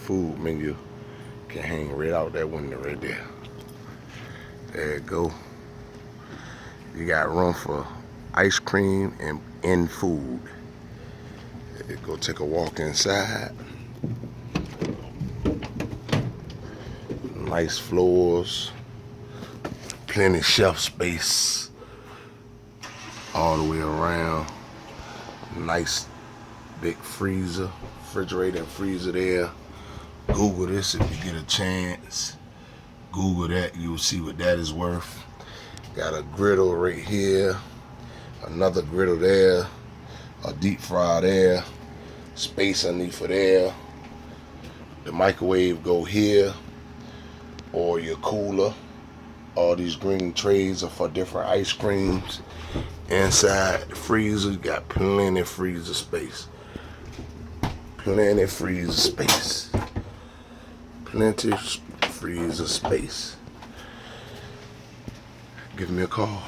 food menu can hang right out that window right there. There it go. You got room for ice cream and food. Go take a walk inside. Nice floors. Plenty shelf space all the way around. Nice big freezer, refrigerator and freezer there. Google this if you get a chance. Google that, you'll see what that is worth. Got a griddle right here, another griddle there, a deep fryer there, space underneath for there. The microwave go here, or your cooler. All these green trays are for different ice creams. Inside the freezer, you got plenty of freezer space. Plenty of freezer space. Plenty of freezer space. Give me a call.